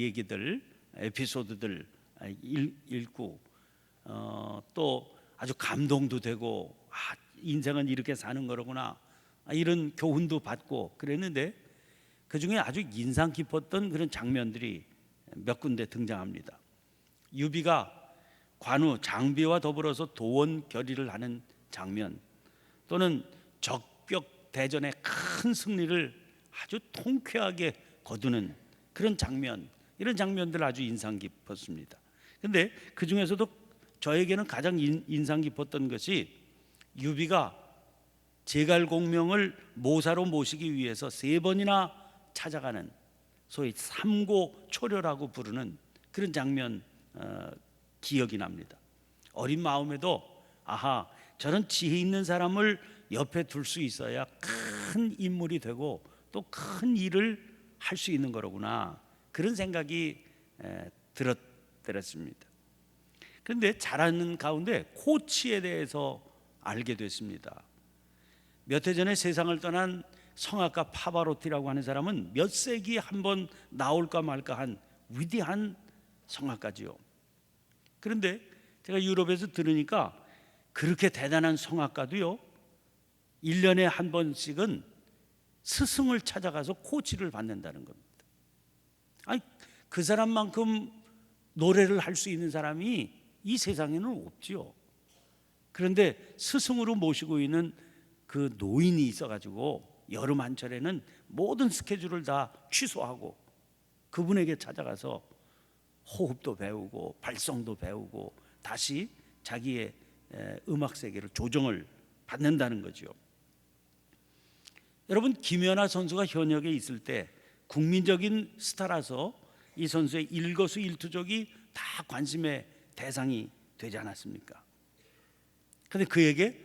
얘기들, 에피소드들 읽고 또 아주 감동도 되고 인생은 이렇게 사는 거로구나 이런 교훈도 받고 그랬는데 그 중에 아주 인상 깊었던 그런 장면들이 몇 군데 등장합니다. 유비가 관우 장비와 더불어서 도원 결의를 하는 장면, 또는 적벽 대전의 큰 승리를 아주 통쾌하게 거두는 그런 장면, 이런 장면들 아주 인상 깊었습니다. 그런데 그 중에서도 저에게는 가장 인상 깊었던 것이 유비가 제갈공명을 모사로 모시기 위해서 3번이나 찾아가는 소위 삼고초려라고 부르는 그런 장면 기억이 납니다. 어린 마음에도 아하, 저런 지혜 있는 사람을 옆에 둘 수 있어야 큰 인물이 되고 또 큰 일을 할 수 있는 거로구나, 그런 생각이 들었습니다. 그런데 자라는 가운데 코치에 대해서 알게 됐습니다. 몇 해 전에 세상을 떠난 성악가 파바로티라고 하는 사람은 몇 세기에 한 번 나올까 말까 한 위대한 성악가지요. 그런데 제가 유럽에서 들으니까 그렇게 대단한 성악가도요 1년에 한 번씩은 스승을 찾아가서 코치를 받는다는 겁니다. 아니, 그 사람만큼 노래를 할 수 있는 사람이 이 세상에는 없지요. 그런데 스승으로 모시고 있는 그 노인이 있어가지고 여름 한철에는 모든 스케줄을 다 취소하고 그분에게 찾아가서 호흡도 배우고 발성도 배우고 다시 자기의 음악 세계를 조정을 받는다는 거죠. 여러분, 김연아 선수가 현역에 있을 때 국민적인 스타라서 이 선수의 일거수일투족이 다 관심의 대상이 되지 않았습니까? 그런데 그에게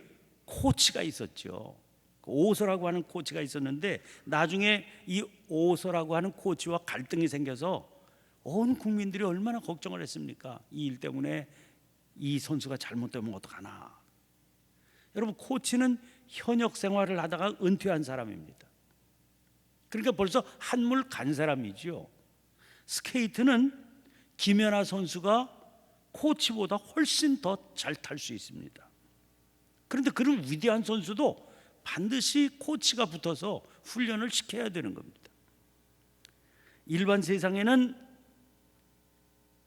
코치가 있었죠. 오서라고 하는 코치가 있었는데 나중에 이 오서라고 하는 코치와 갈등이 생겨서 온 국민들이 얼마나 걱정을 했습니까? 이 일 때문에 이 선수가 잘못되면 어떡하나. 여러분, 코치는 현역 생활을 하다가 은퇴한 사람입니다. 그러니까 벌써 한물 간 사람이죠. 스케이트는 김연아 선수가 코치보다 훨씬 더 잘 탈 수 있습니다. 그런데 그런 위대한 선수도 반드시 코치가 붙어서 훈련을 시켜야 되는 겁니다. 일반 세상에는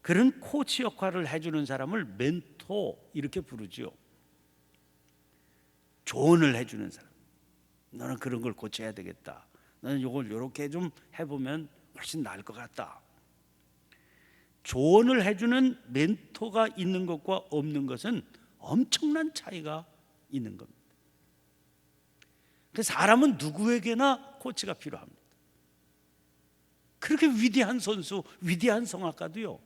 그런 코치 역할을 해주는 사람을 멘토 이렇게 부르죠. 조언을 해주는 사람. 너는 그런 걸 고쳐야 되겠다. 너는 이걸 이렇게 좀 해보면 훨씬 나을 것 같다. 조언을 해주는 멘토가 있는 것과 없는 것은 엄청난 차이가 있는 겁니다. 그래서 사람은 누구에게나 코치가 필요합니다. 그렇게 위대한 선수, 위대한 성악가도요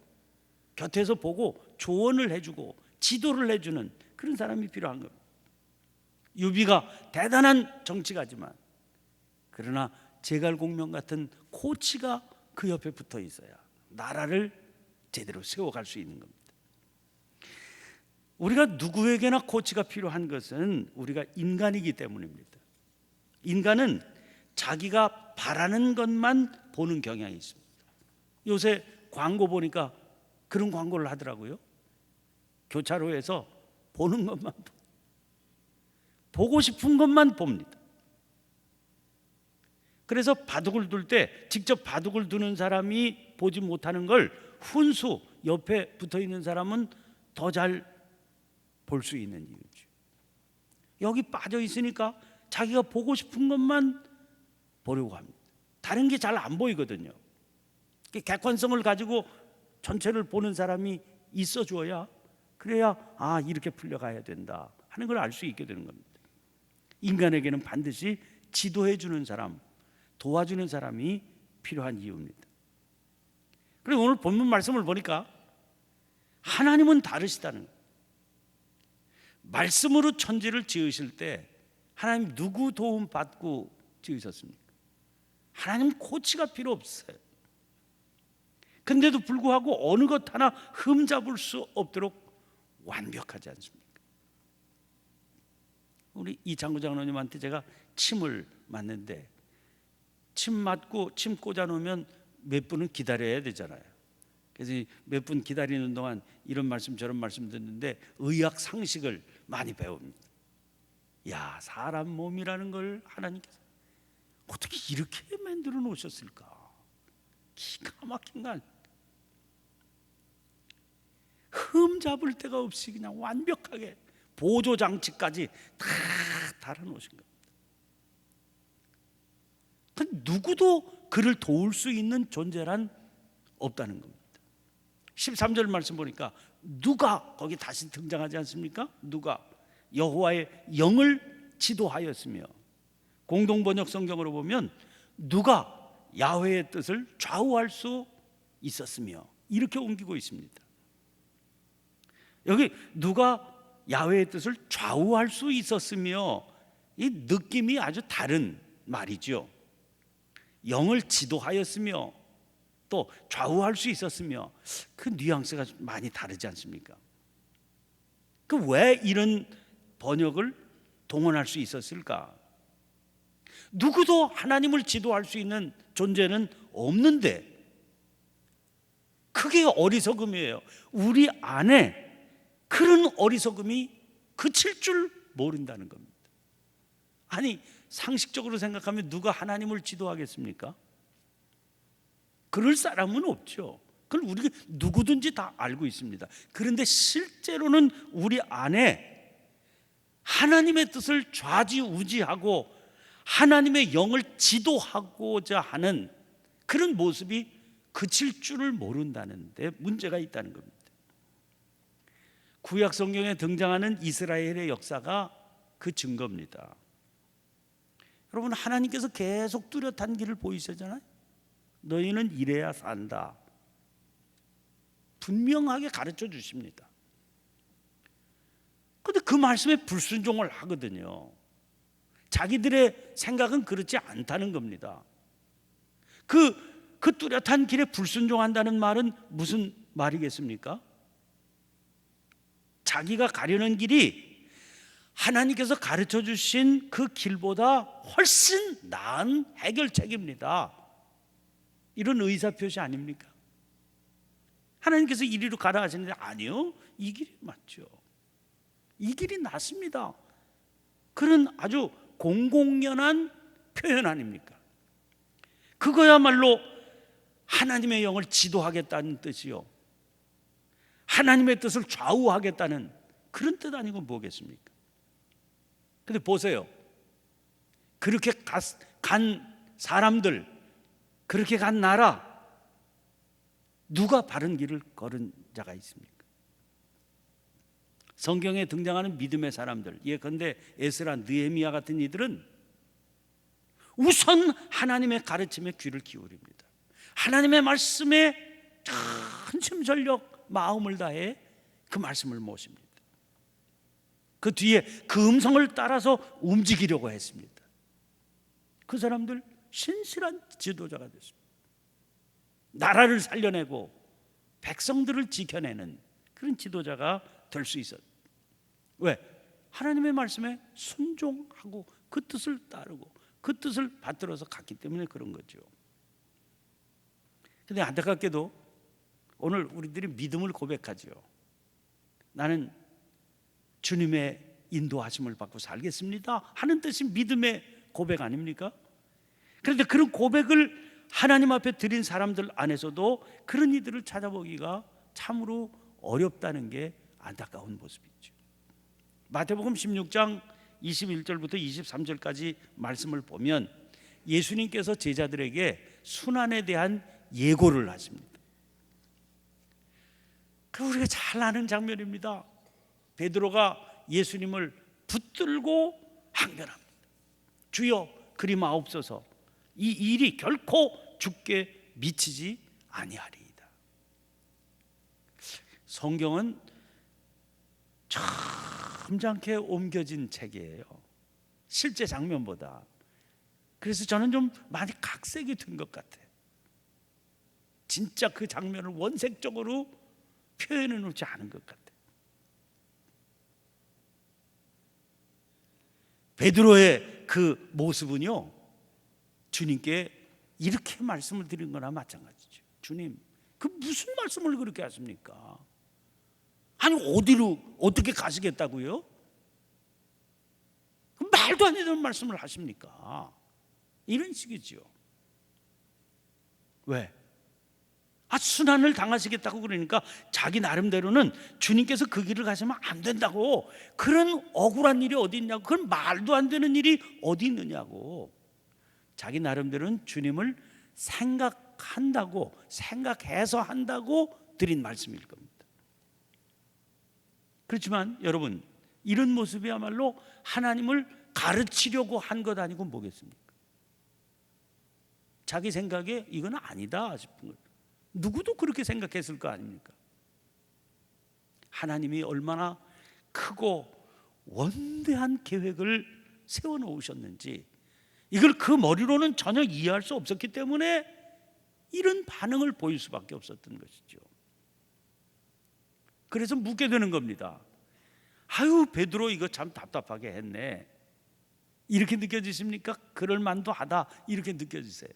곁에서 보고 조언을 해주고 지도를 해주는 그런 사람이 필요한 겁니다. 유비가 대단한 정치가지만 그러나 제갈공명 같은 코치가 그 옆에 붙어 있어야 나라를 제대로 세워갈 수 있는 겁니다. 우리가 누구에게나 코치가 필요한 것은 우리가 인간이기 때문입니다. 인간은 자기가 바라는 것만 보는 경향이 있습니다. 요새 광고 보니까 그런 광고를 하더라고요. 교차로에서 보는 것만 보고 싶은 것만 봅니다. 그래서 바둑을 둘 때 직접 바둑을 두는 사람이 보지 못하는 걸 훈수 옆에 붙어 있는 사람은 더 잘 볼 수 있는 이유죠. 여기 빠져 있으니까 자기가 보고 싶은 것만 보려고 합니다. 다른 게 잘 안 보이거든요. 객관성을 가지고 전체를 보는 사람이 있어 줘야 그래야 이렇게 풀려가야 된다 하는 걸 알 수 있게 되는 겁니다. 인간에게는 반드시 지도해 주는 사람, 도와주는 사람이 필요한 이유입니다. 그리고 오늘 본문 말씀을 보니까 하나님은 다르시다는 거예요. 말씀으로 천지를 지으실 때 하나님 누구 도움 받고 지으셨습니까? 하나님 코치가 필요 없어요. 근데도 불구하고 어느 것 하나 흠잡을 수 없도록 완벽하지 않습니까? 우리 이창구 장로님한테 제가 침을 맞는데 침 맞고 침 꽂아 놓으면 몇 분은 기다려야 되잖아요. 그래서 몇 분 기다리는 동안 이런 말씀 저런 말씀 듣는데 의학 상식을 많이 배웁니다. 야, 사람 몸이라는 걸 하나님께서 어떻게 이렇게 만들어 놓으셨을까? 기가 막힌 건 흠 잡을 데가 없이 그냥 완벽하게 보조 장치까지 다 달아 놓으신 겁니다. 누구도 그를 도울 수 있는 존재란 없다는 겁니다. 13절 말씀 보니까 누가 거기 다시 등장하지 않습니까? 누가 여호와의 영을 지도하였으며, 공동번역 성경으로 보면 누가 야훼의 뜻을 좌우할 수 있었으며 이렇게 옮기고 있습니다. 여기 누가 야훼의 뜻을 좌우할 수 있었으며, 이 느낌이 아주 다른 말이죠. 영을 지도하였으며 또 좌우할 수 있었으며, 그 뉘앙스가 많이 다르지 않습니까? 그 왜 이런 번역을 동원할 수 있었을까? 누구도 하나님을 지도할 수 있는 존재는 없는데, 그게 어리석음이에요. 우리 안에 그런 어리석음이 그칠 줄 모른다는 겁니다. 아니, 상식적으로 생각하면 누가 하나님을 지도하겠습니까? 그럴 사람은 없죠. 그걸 우리가 누구든지 다 알고 있습니다. 그런데 실제로는 우리 안에 하나님의 뜻을 좌지우지하고 하나님의 영을 지도하고자 하는 그런 모습이 그칠 줄을 모른다는 데 문제가 있다는 겁니다. 구약 성경에 등장하는 이스라엘의 역사가 그 증거입니다. 여러분, 하나님께서 계속 뚜렷한 길을 보이시잖아요. 너희는 이래야 산다. 분명하게 가르쳐 주십니다. 그런데 그 말씀에 불순종을 하거든요. 자기들의 생각은 그렇지 않다는 겁니다. 그 뚜렷한 길에 불순종한다는 말은 무슨 말이겠습니까? 자기가 가려는 길이 하나님께서 가르쳐 주신 그 길보다 훨씬 나은 해결책입니다. 이런 의사표시 아닙니까? 하나님께서 이리로 가라 하시는데 아니요, 이 길이 맞죠. 이 길이 낫습니다. 그런 아주 공공연한 표현 아닙니까? 그거야말로 하나님의 영을 지도하겠다는 뜻이요, 하나님의 뜻을 좌우하겠다는 그런 뜻 아니고 뭐겠습니까? 근데 보세요. 그렇게 간 사람들, 그렇게 간 나라, 누가 바른 길을 걸은 자가 있습니까? 성경에 등장하는 믿음의 사람들, 예컨대 에스라, 느헤미야 같은 이들은 우선 하나님의 가르침에 귀를 기울입니다. 하나님의 말씀에 전심전력 마음을 다해 그 말씀을 모십니다. 그 뒤에 그 음성을 따라서 움직이려고 했습니다. 그 사람들 신실한 지도자가 됐습니다. 나라를 살려내고 백성들을 지켜내는 그런 지도자가 될 수 있었어요. 왜? 하나님의 말씀에 순종하고 그 뜻을 따르고 그 뜻을 받들어서 갔기 때문에 그런 거죠. 그런데 안타깝게도 오늘 우리들이 믿음을 고백하죠. 나는 주님의 인도하심을 받고 살겠습니다 하는 뜻이 믿음의 고백 아닙니까? 그런데 그런 고백을 하나님 앞에 드린 사람들 안에서도 그런 이들을 찾아보기가 참으로 어렵다는 게 안타까운 모습이죠. 마태복음 16장 21절부터 23절까지 말씀을 보면 예수님께서 제자들에게 순환에 대한 예고를 하십니다. 그 우리가 잘 아는 장면입니다. 베드로가 예수님을 붙들고 항변합니다. 주여, 그리 마옵소서. 이 일이 결코 죽게 미치지 아니하리이다. 성경은 점잖게 옮겨진 책이에요, 실제 장면보다. 그래서 저는 좀 많이 각색이 된 것 같아요. 진짜 그 장면을 원색적으로 표현해 놓지 않은 것 같아요. 베드로의 그 모습은요, 주님께 이렇게 말씀을 드린 거나 마찬가지죠. 주님, 그 무슨 말씀을 그렇게 하십니까? 아니 어디로 어떻게 가시겠다고요? 말도 안 되는 말씀을 하십니까? 이런 식이죠. 왜? 순환을 당하시겠다고 그러니까 자기 나름대로는 주님께서 그 길을 가시면 안 된다고, 그런 억울한 일이 어디 있냐고, 그런 말도 안 되는 일이 어디 있느냐고, 자기 나름대로는 주님을 생각한다고, 생각해서 한다고 드린 말씀일 겁니다. 그렇지만 여러분, 이런 모습이야말로 하나님을 가르치려고 한 것 아니고 뭐겠습니까? 자기 생각에 이건 아니다 싶은 거예요. 누구도 그렇게 생각했을 거 아닙니까? 하나님이 얼마나 크고 원대한 계획을 세워놓으셨는지 이걸 그 머리로는 전혀 이해할 수 없었기 때문에 이런 반응을 보일 수밖에 없었던 것이죠. 그래서 묻게 되는 겁니다. 아유, 베드로 이거 참 답답하게 했네, 이렇게 느껴지십니까? 그럴 만도 하다, 이렇게 느껴지세요?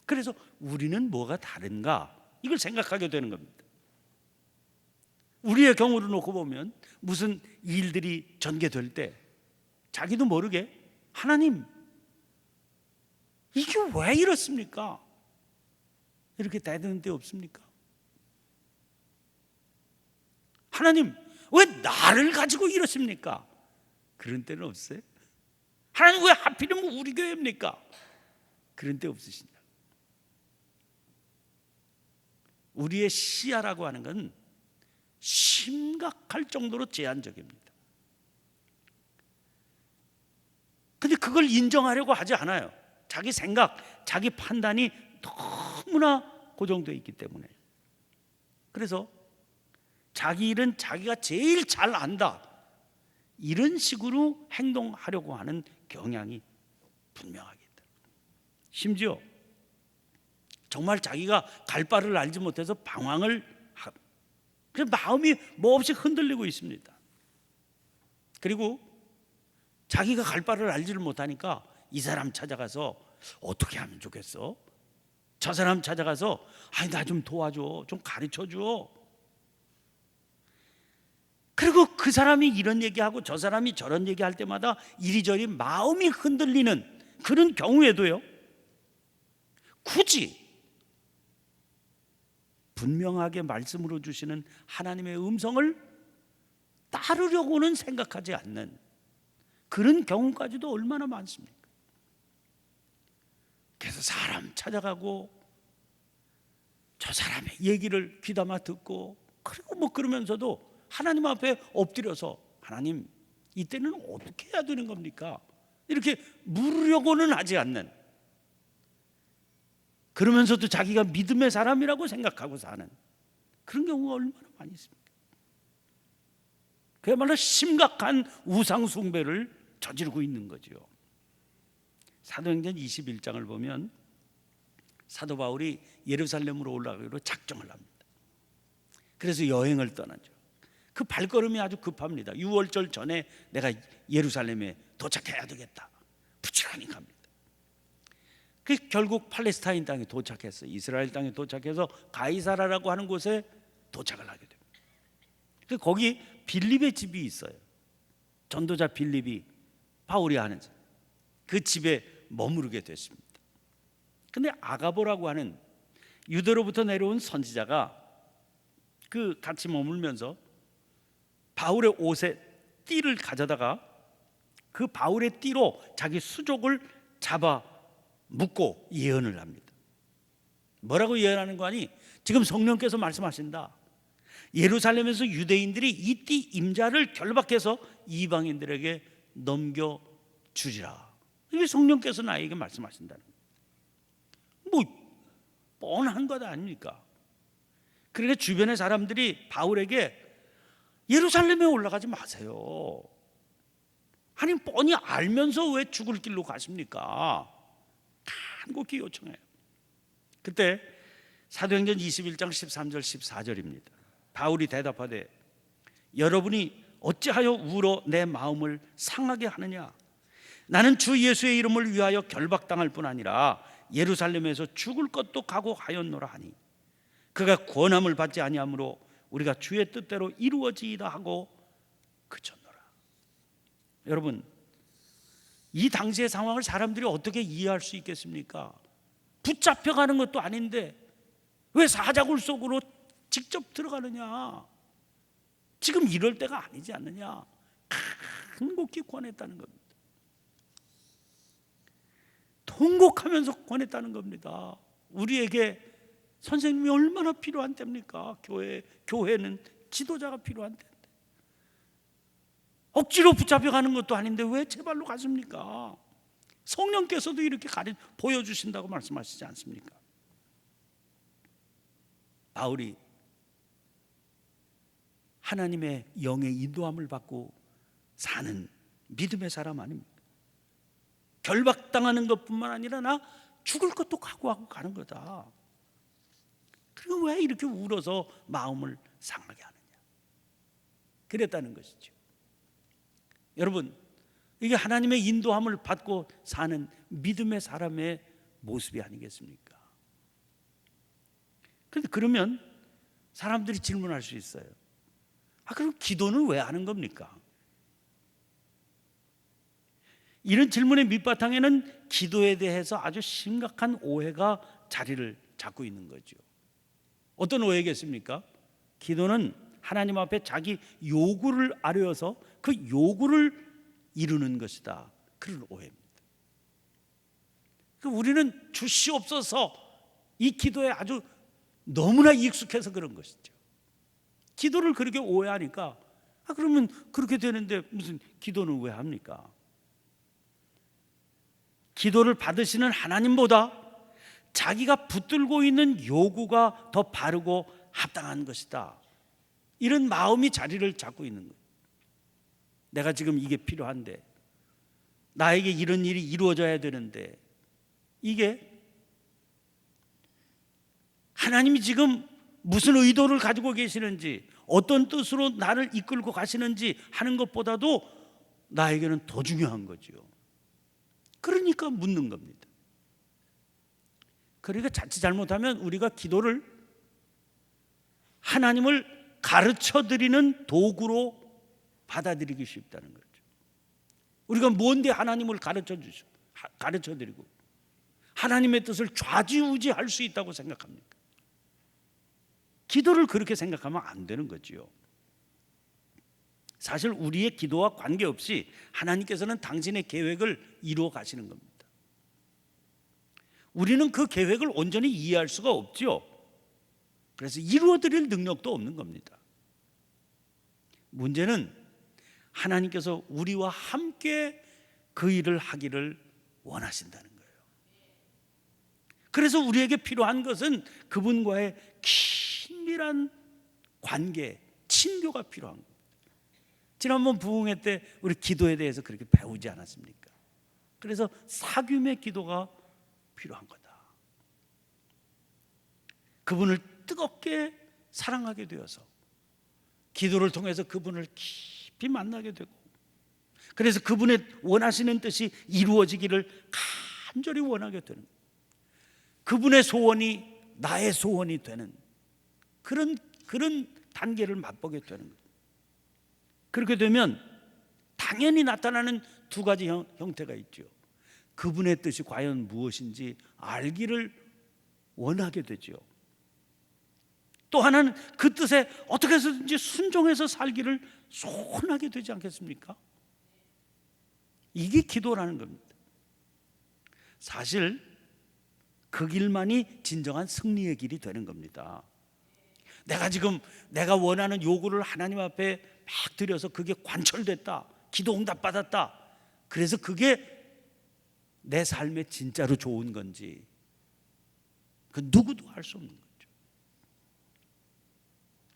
그래서 우리는 뭐가 다른가, 이걸 생각하게 되는 겁니다. 우리의 경우를 놓고 보면 무슨 일들이 전개될 때 자기도 모르게 하나님, 이게 왜 이렇습니까? 이렇게 대드는 때 없습니까? 하나님, 왜 나를 가지고 이러십니까? 그런 때는 없어요? 하나님, 왜 하필이면 우리 교회입니까? 그런 때 없으시냐? 우리의 시야라고 하는 건 심각할 정도로 제한적입니다. 근데 그걸 인정하려고 하지 않아요. 자기 생각, 자기 판단이 너무나 고정되어 있기 때문에. 그래서 자기 일은 자기가 제일 잘 안다, 이런 식으로 행동하려고 하는 경향이 분명하게 있다. 심지어 정말 자기가 갈 바를 알지 못해서 방황을 하고, 마음이 몹시 흔들리고 있습니다. 그리고 자기가 갈 바를 알지를 못하니까 이 사람 찾아가서 어떻게 하면 좋겠어? 저 사람 찾아가서 아니 나 좀 도와줘, 좀 가르쳐줘. 그리고 그 사람이 이런 얘기하고 저 사람이 저런 얘기할 때마다 이리저리 마음이 흔들리는 그런 경우에도요, 굳이 분명하게 말씀으로 주시는 하나님의 음성을 따르려고는 생각하지 않는 그런 경우까지도 얼마나 많습니까? 그래서 사람 찾아가고 저 사람의 얘기를 귀담아 듣고, 그리고 뭐 그러면서도 하나님 앞에 엎드려서 하나님, 이때는 어떻게 해야 되는 겁니까? 이렇게 물으려고는 하지 않는, 그러면서도 자기가 믿음의 사람이라고 생각하고 사는 그런 경우가 얼마나 많이 있습니까? 그야말로 심각한 우상 숭배를 저지르고 있는 거죠. 사도행전 21장을 보면 사도 바울이 예루살렘으로 올라가기로 작정을 합니다. 그래서 여행을 떠나죠. 그 발걸음이 아주 급합니다. 6월절 전에 내가 예루살렘에 도착해야 되겠다, 부지런히 갑니다. 그 결국 팔레스타인 땅에 도착했어요. 이스라엘 땅에 도착해서 가이사라라고 하는 곳에 도착을 하게 됩니다. 거기 빌립의 집이 있어요. 전도자 빌립이 바울이 하는 집, 그 집에 머무르게 됐습니다. 근데 아가보라고 하는 유대로부터 내려온 선지자가 그 같이 머물면서 바울의 옷에 띠를 가져다가 그 바울의 띠로 자기 수족을 잡아 묶고 예언을 합니다. 뭐라고 예언하는 거 아니? 지금 성령께서 말씀하신다. 예루살렘에서 유대인들이 이 띠 임자를 결박해서 이방인들에게 넘겨주리라. 이게 성령께서 나에게 말씀하신다는 거예요. 뭐 뻔한 것 아닙니까? 그러니까 주변의 사람들이 바울에게 예루살렘에 올라가지 마세요, 아니 뻔히 알면서 왜 죽을 길로 가십니까? 간곡히 요청해요. 그때 사도행전 21장 13절 14절입니다. 바울이 대답하되 여러분이 어찌하여 울어 내 마음을 상하게 하느냐? 나는 주 예수의 이름을 위하여 결박당할 뿐 아니라 예루살렘에서 죽을 것도 각오하였노라 하니 그가 권함을 받지 아니하므로 우리가 주의 뜻대로 이루어지이다 하고 그쳤노라. 여러분, 이 당시의 상황을 사람들이 어떻게 이해할 수 있겠습니까? 붙잡혀가는 것도 아닌데 왜 사자굴 속으로 직접 들어가느냐? 지금 이럴 때가 아니지 않느냐? 간곡히 권했다는 겁니다. 통곡하면서 권했다는 겁니다. 우리에게 선생님이 얼마나 필요한 때입니까? 교회는 지도자가 필요한 때인데 억지로 붙잡혀가는 것도 아닌데 왜 제발로 갔습니까? 성령께서도 이렇게 보여주신다고 말씀하시지 않습니까? 바울이 하나님의 영의 인도함을 받고 사는 믿음의 사람 아닙니까? 결박당하는 것뿐만 아니라 나 죽을 것도 각오하고 가는 거다. 그리고 왜 이렇게 울어서 마음을 상하게 하느냐? 그랬다는 것이죠. 여러분, 이게 하나님의 인도함을 받고 사는 믿음의 사람의 모습이 아니겠습니까? 그런데 그러면 사람들이 질문할 수 있어요. 그럼 기도는 왜 하는 겁니까? 이런 질문의 밑바탕에는 기도에 대해서 아주 심각한 오해가 자리를 잡고 있는 거죠. 어떤 오해겠습니까? 기도는 하나님 앞에 자기 요구를 아뢰어서 그 요구를 이루는 것이다. 그런 오해입니다. 우리는 주시옵소서 이 기도에 아주 너무나 익숙해서 그런 것이죠. 기도를 그렇게 오해하니까 그러면 그렇게 되는데 무슨 기도는 왜 합니까? 기도를 받으시는 하나님보다 자기가 붙들고 있는 요구가 더 바르고 합당한 것이다. 이런 마음이 자리를 잡고 있는 거예요. 내가 지금 이게 필요한데, 나에게 이런 일이 이루어져야 되는데, 이게 하나님이 지금 무슨 의도를 가지고 계시는지, 어떤 뜻으로 나를 이끌고 가시는지 하는 것보다도 나에게는 더 중요한 거죠. 그러니까 묻는 겁니다. 그러니까 자칫 잘못하면 우리가 기도를 하나님을 가르쳐드리는 도구로 받아들이기 쉽다는 거죠. 우리가 뭔데 하나님을 가르쳐드리고 하나님의 뜻을 좌지우지할 수 있다고 생각합니까? 기도를 그렇게 생각하면 안 되는 거지요. 사실 우리의 기도와 관계없이 하나님께서는 당신의 계획을 이루어 가시는 겁니다. 우리는 그 계획을 온전히 이해할 수가 없죠. 그래서 이루어 드릴 능력도 없는 겁니다. 문제는 하나님께서 우리와 함께 그 일을 하기를 원하신다는 거예요. 그래서 우리에게 필요한 것은 그분과의 긴밀한 관계, 친교가 필요한 겁니다. 지난번 부흥회 때 우리 기도에 대해서 그렇게 배우지 않았습니까? 그래서 사귐의 기도가 필요한 거다. 그분을 뜨겁게 사랑하게 되어서 기도를 통해서 그분을 깊이 만나게 되고, 그래서 그분의 원하시는 뜻이 이루어지기를 간절히 원하게 되는, 그분의 소원이 나의 소원이 되는 그런 단계를 맛보게 되는 거예요. 그렇게 되면 당연히 나타나는 두 가지 형태가 있죠. 그분의 뜻이 과연 무엇인지 알기를 원하게 되죠. 또 하나는 그 뜻에 어떻게 해서든지 순종해서 살기를 소원하게 되지 않겠습니까? 이게 기도라는 겁니다. 사실 그 길만이 진정한 승리의 길이 되는 겁니다. 내가 원하는 요구를 하나님 앞에 막 드려서 그게 관철됐다, 기도 응답 받았다, 그래서 그게 내 삶에 진짜로 좋은 건지 그 누구도 알 수 없는 거죠.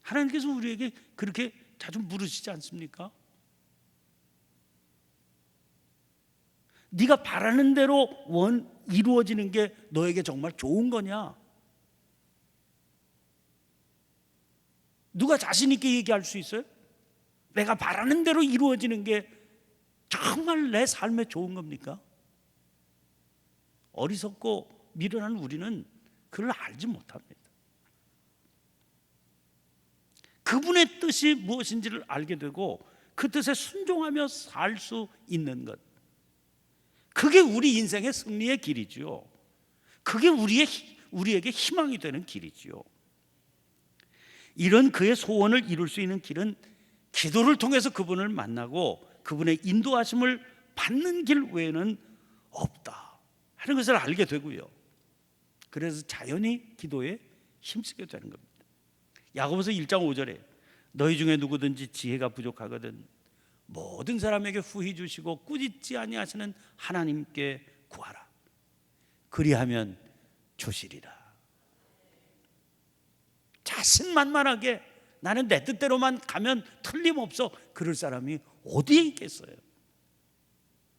하나님께서 우리에게 그렇게 자주 물으시지 않습니까? 네가 바라는 대로 이루어지는 게 너에게 정말 좋은 거냐? 누가 자신 있게 얘기할 수 있어요? 내가 바라는 대로 이루어지는 게 정말 내 삶에 좋은 겁니까? 어리석고 미련한 우리는 그를 알지 못합니다. 그분의 뜻이 무엇인지를 알게 되고 그 뜻에 순종하며 살 수 있는 것, 그게 우리 인생의 승리의 길이지요. 그게 우리에게 희망이 되는 길이지요. 이런 그의 소원을 이룰 수 있는 길은 기도를 통해서 그분을 만나고 그분의 인도하심을 받는 길 외에는 없다 하는 것을 알게 되고요. 그래서 자연히 기도에 힘쓰게 되는 겁니다. 야고보서 1장 5절에 너희 중에 누구든지 지혜가 부족하거든 모든 사람에게 후히 주시고 꾸짖지 아니하시는 하나님께 구하라. 그리하면 주시리라. 자신만만하게 나는 내 뜻대로만 가면 틀림없어 그럴 사람이 어디에 있겠어요?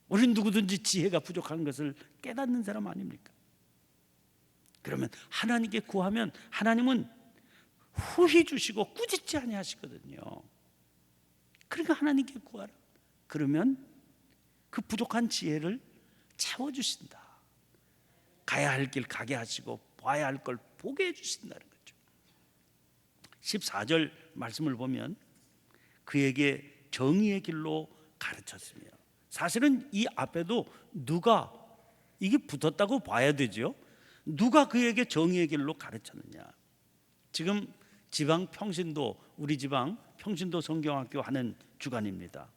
우린 누구든지 지혜가 부족한 것을 깨닫는 사람 아닙니까? 그러면 하나님께 구하면 하나님은 후히 주시고 꾸짖지 아니하시거든요. 그러니까 하나님께 구하라. 그러면 그 부족한 지혜를 채워주신다. 가야 할 길 가게 하시고 봐야 할 걸 보게 해주신다는 거죠. 14절 말씀을 보면 그에게 정의의 길로 가르쳤으며, 사실은 이 앞에도 누가 이게 붙었다고 봐야 되죠. 누가 그에게 정의의 길로 가르쳤느냐. 지금 지방 평신도, 우리 지방 평신도 성경학교 하는 주간입니다.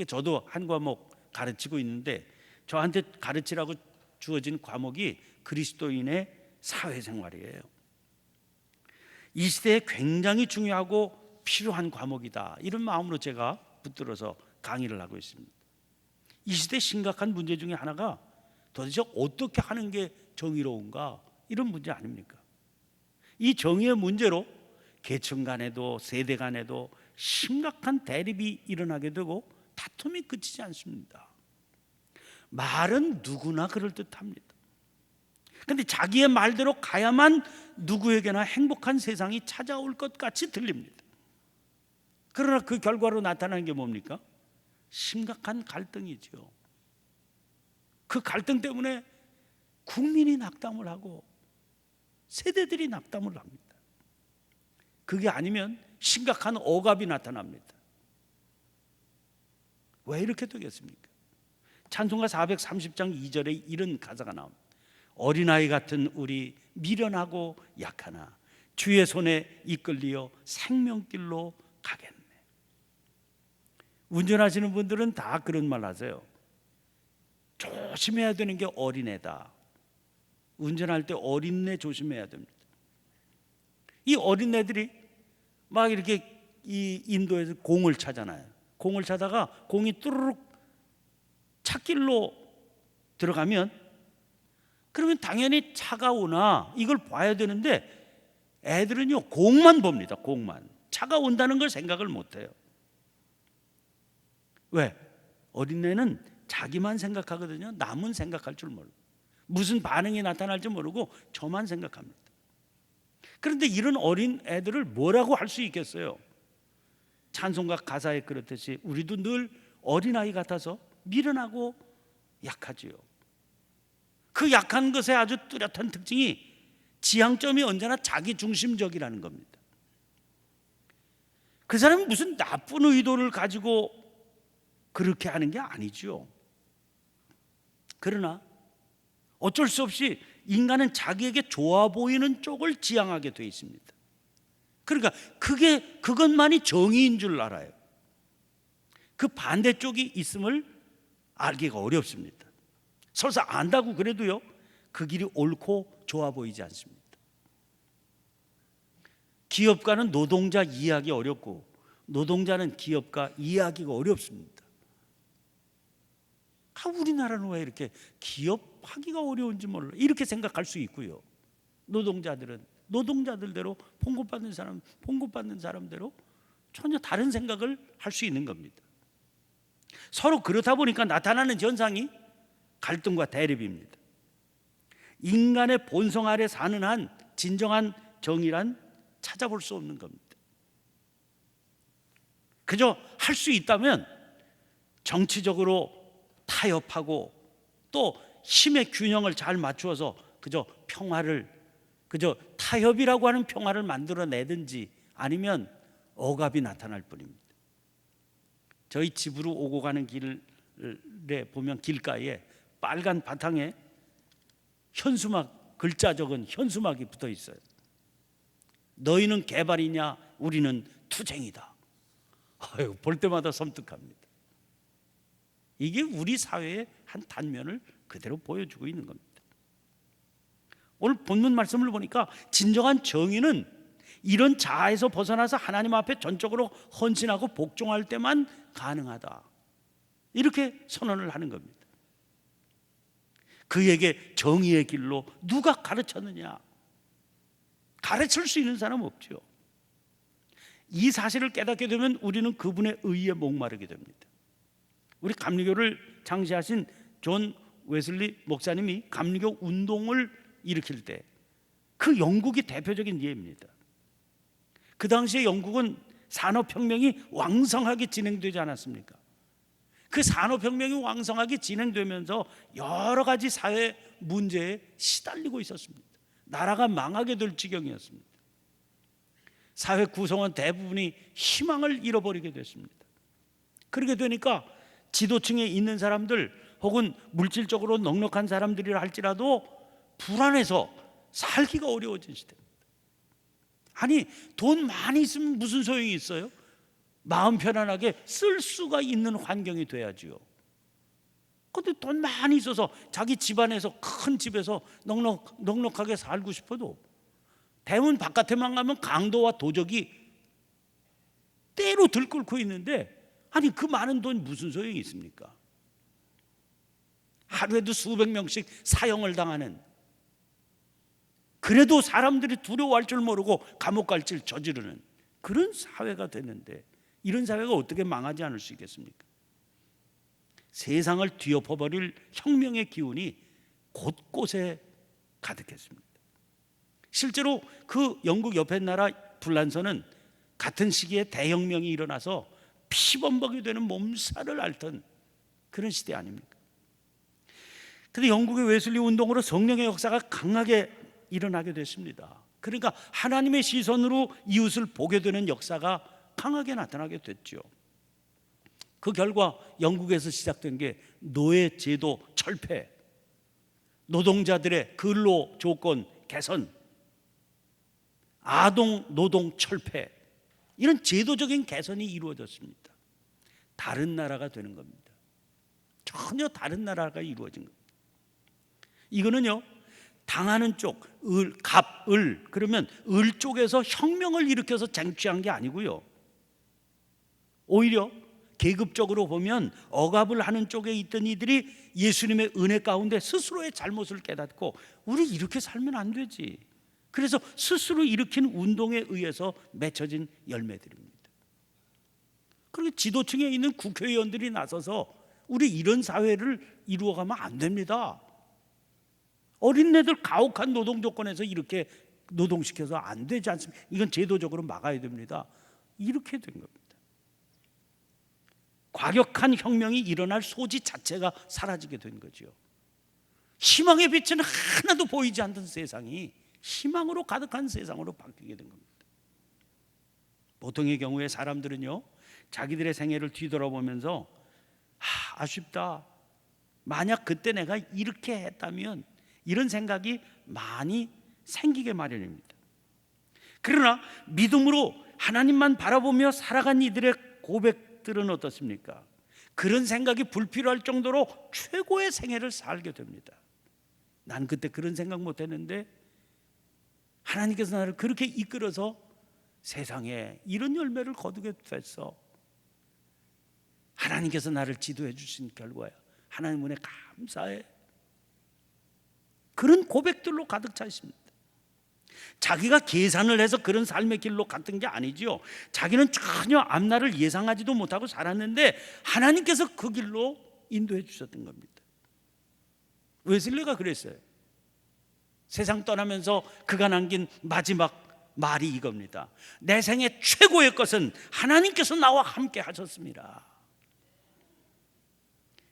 저도 한 과목 가르치고 있는데 저한테 가르치라고 주어진 과목이 그리스도인의 사회생활이에요. 이 시대에 굉장히 중요하고 필요한 과목이다, 이런 마음으로 제가 붙들어서 강의를 하고 있습니다. 이 시대의 심각한 문제 중에 하나가 도대체 어떻게 하는 게 정의로운가, 이런 문제 아닙니까? 이 정의의 문제로 계층 간에도 세대 간에도 심각한 대립이 일어나게 되고 다툼이 그치지 않습니다. 말은 누구나 그럴듯합니다. 그런데 자기의 말대로 가야만 누구에게나 행복한 세상이 찾아올 것 같이 들립니다. 그러나 그 결과로 나타나는 게 뭡니까? 심각한 갈등이죠. 그 갈등 때문에 국민이 낙담을 하고 세대들이 낙담을 합니다. 그게 아니면 심각한 억압이 나타납니다. 왜 이렇게 되겠습니까? 찬송가 430장 2절에 이런 가사가 나옵니다. 어린아이 같은 우리 미련하고 약하나 주의 손에 이끌리어 생명길로 가겠네. 운전하시는 분들은 다 그런 말 하세요. 조심해야 되는 게 어린애다. 운전할 때 어린애 조심해야 됩니다. 이 어린애들이 막 이렇게 이 인도에서 공을 차잖아요. 공을 차다가 공이 뚜루룩 찻길로 들어가면 그러면 당연히 차가 오나 이걸 봐야 되는데 애들은요 공만 봅니다. 공만. 차가 온다는 걸 생각을 못해요. 왜? 어린애는 자기만 생각하거든요. 남은 생각할 줄 모르고 무슨 반응이 나타날지 모르고 저만 생각합니다. 그런데 이런 어린 애들을 뭐라고 할 수 있겠어요? 찬송가 가사에 그렇듯이 우리도 늘 어린아이 같아서 미련하고 약하지요. 그 약한 것의 아주 뚜렷한 특징이 지향점이 언제나 자기중심적이라는 겁니다. 그 사람은 무슨 나쁜 의도를 가지고 그렇게 하는 게 아니죠. 그러나 어쩔 수 없이 인간은 자기에게 좋아 보이는 쪽을 지향하게 돼 있습니다. 그러니까 그것만이 정의인 줄 알아요. 그 반대쪽이 있음을 알기가 어렵습니다. 설사 안다고 그래도요, 그 길이 옳고 좋아 보이지 않습니다. 기업가는 노동자 이해하기 어렵고 노동자는 기업가 이해하기가 어렵습니다. 우리나라는 왜 이렇게 기업하기가 어려운지 몰라, 이렇게 생각할 수 있고요. 노동자들은 노동자들대로 봉급받는 사람대로 전혀 다른 생각을 할 수 있는 겁니다. 서로 그렇다 보니까 나타나는 현상이 갈등과 대립입니다. 인간의 본성 아래 사는 한 진정한 정의란 찾아볼 수 없는 겁니다. 그저 할 수 있다면 정치적으로 타협하고 또 힘의 균형을 잘 맞추어서 그저 평화를, 그저 타협이라고 하는 평화를 만들어내든지 아니면 억압이 나타날 뿐입니다. 저희 집으로 오고 가는 길에 보면 길가에 빨간 바탕에 현수막, 글자 적은 현수막이 붙어 있어요. 너희는 개발이냐, 우리는 투쟁이다. 아유, 볼 때마다 섬뜩합니다. 이게 우리 사회의 한 단면을 그대로 보여주고 있는 겁니다. 오늘 본문 말씀을 보니까 진정한 정의는 이런 자아에서 벗어나서 하나님 앞에 전적으로 헌신하고 복종할 때만 가능하다, 이렇게 선언을 하는 겁니다. 그에게 정의의 길로 누가 가르쳤느냐? 가르칠 수 있는 사람 없죠. 이 사실을 깨닫게 되면 우리는 그분의 의에 목마르게 됩니다. 우리 감리교를 창시하신 존 웨슬리 목사님이 감리교 운동을 일으킬 때 그 영국이 대표적인 예입니다. 그 당시에 영국은 산업혁명이 왕성하게 진행되지 않았습니까? 그 산업혁명이 왕성하게 진행되면서 여러 가지 사회 문제에 시달리고 있었습니다. 나라가 망하게 될 지경이었습니다. 사회 구성원 대부분이 희망을 잃어버리게 됐습니다. 그렇게 되니까 지도층에 있는 사람들 혹은 물질적으로 넉넉한 사람들이라 할지라도 불안해서 살기가 어려워진 시대입니다. 아니, 돈 많이 있으면 무슨 소용이 있어요? 마음 편안하게 쓸 수가 있는 환경이 돼야지요. 그런데 돈 많이 있어서 자기 집안에서, 큰 집에서 넉넉하게 살고 싶어도 대문 바깥에만 가면 강도와 도적이 때로 들끓고 있는데, 아니 그 많은 돈 무슨 소용이 있습니까? 하루에도 수백 명씩 사형을 당하는, 그래도 사람들이 두려워할 줄 모르고 감옥 갈 줄 저지르는 그런 사회가 됐는데, 이런 사회가 어떻게 망하지 않을 수 있겠습니까? 세상을 뒤엎어버릴 혁명의 기운이 곳곳에 가득했습니다. 실제로 그 영국 옆에 나라 불란서는 같은 시기에 대혁명이 일어나서 피범벅이 되는 몸살을 앓던 그런 시대 아닙니까? 그런데 영국의 웨슬리 운동으로 성령의 역사가 강하게 일어나게 됐습니다. 그러니까 하나님의 시선으로 이웃을 보게 되는 역사가 강하게 나타나게 됐죠. 그 결과 영국에서 시작된 게 노예 제도 철폐, 노동자들의 근로 조건 개선, 아동 노동 철폐, 이런 제도적인 개선이 이루어졌습니다. 다른 나라가 되는 겁니다. 전혀 다른 나라가 이루어진 겁니다. 이거는요, 당하는 쪽, 을, 그러면 을 쪽에서 혁명을 일으켜서 쟁취한 게 아니고요, 오히려 계급적으로 보면 억압을 하는 쪽에 있던 이들이 예수님의 은혜 가운데 스스로의 잘못을 깨닫고 우리 이렇게 살면 안 되지, 그래서 스스로 일으킨 운동에 의해서 맺혀진 열매들입니다. 그리고 지도층에 있는 국회의원들이 나서서 우리 이런 사회를 이루어가면 안 됩니다, 어린애들 가혹한 노동 조건에서 이렇게 노동시켜서 안 되지 않습니까? 이건 제도적으로 막아야 됩니다, 이렇게 된 겁니다. 과격한 혁명이 일어날 소지 자체가 사라지게 된 거죠. 희망의 빛은 하나도 보이지 않던 세상이 희망으로 가득한 세상으로 바뀌게 된 겁니다. 보통의 경우에 사람들은요, 자기들의 생애를 뒤돌아보면서 아쉽다, 만약 그때 내가 이렇게 했다면, 이런 생각이 많이 생기게 마련입니다. 그러나 믿음으로 하나님만 바라보며 살아간 이들의 고백들은 어떻습니까? 그런 생각이 불필요할 정도로 최고의 생애를 살게 됩니다. 난 그때 그런 생각 못했는데 하나님께서 나를 그렇게 이끌어서 세상에 이런 열매를 거두게 됐어. 하나님께서 나를 지도해 주신 결과야. 하나님 은혜 감사해. 그런 고백들로 가득 차 있습니다. 자기가 계산을 해서 그런 삶의 길로 갔던 게 아니죠. 자기는 전혀 앞날을 예상하지도 못하고 살았는데 하나님께서 그 길로 인도해 주셨던 겁니다. 웨슬리가 그랬어요. 세상 떠나면서 그가 남긴 마지막 말이 이겁니다. 내 생애 최고의 것은 하나님께서 나와 함께 하셨습니다.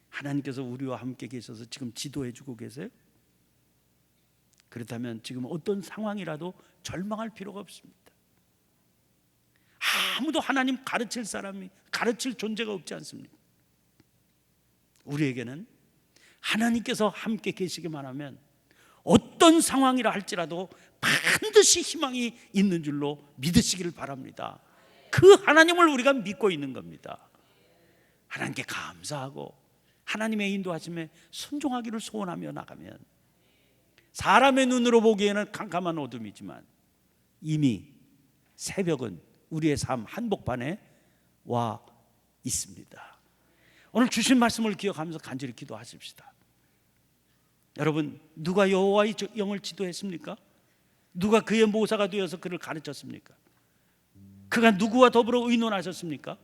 하나님께서 우리와 함께 계셔서 지금 지도해 주고 계세요. 그렇다면 지금 어떤 상황이라도 절망할 필요가 없습니다. 아무도 하나님 가르칠 사람이, 가르칠 존재가 없지 않습니까? 우리에게는 하나님께서 함께 계시기만 하면 어떤 상황이라 할지라도 반드시 희망이 있는 줄로 믿으시기를 바랍니다. 그 하나님을 우리가 믿고 있는 겁니다. 하나님께 감사하고 하나님의 인도하심에 순종하기를 소원하며 나가면, 사람의 눈으로 보기에는 캄캄한 어둠이지만 이미 새벽은 우리의 삶 한복판에 와 있습니다. 오늘 주신 말씀을 기억하면서 간절히 기도하십시다. 여러분, 누가 여호와의 영을 지도했습니까? 누가 그의 모사가 되어서 그를 가르쳤습니까? 그가 누구와 더불어 의논하셨습니까?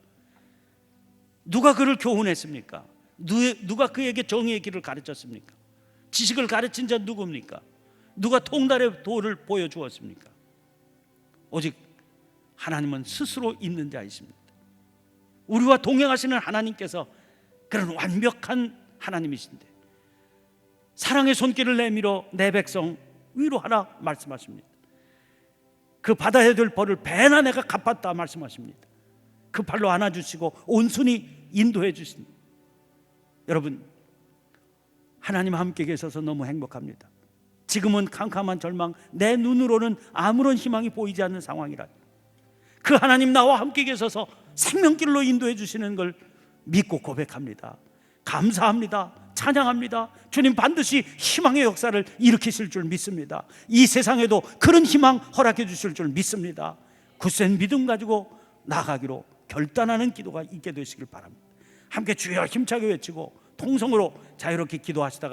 누가 그를 교훈했습니까? 누가 그에게 정의의 길을 가르쳤습니까? 지식을 가르친 자 누굽니까? 누가 통달의 도를 보여주었습니까? 오직 하나님은 스스로 있는 자이십니다. 우리와 동행하시는 하나님께서 그런 완벽한 하나님이신데 사랑의 손길을 내밀어 내 백성 위로하라 말씀하십니다. 그 받아야 될 벌을 배나 내가 갚았다 말씀하십니다. 그 발로 안아주시고 온순히 인도해 주십니다. 여러분, 하나님 함께 계셔서 너무 행복합니다. 지금은 캄캄한 절망, 내 눈으로는 아무런 희망이 보이지 않는 상황이라 그 하나님 나와 함께 계셔서 생명길로 인도해 주시는 걸 믿고 고백합니다. 감사합니다. 찬양합니다. 주님 반드시 희망의 역사를 일으키실 줄 믿습니다. 이 세상에도 그런 희망 허락해 주실 줄 믿습니다. 굳센 믿음 가지고 나아가기로 결단하는 기도가 있게 되시길 바랍니다. 함께 주여 힘차게 외치고 통성으로 자유롭게 기도하시다가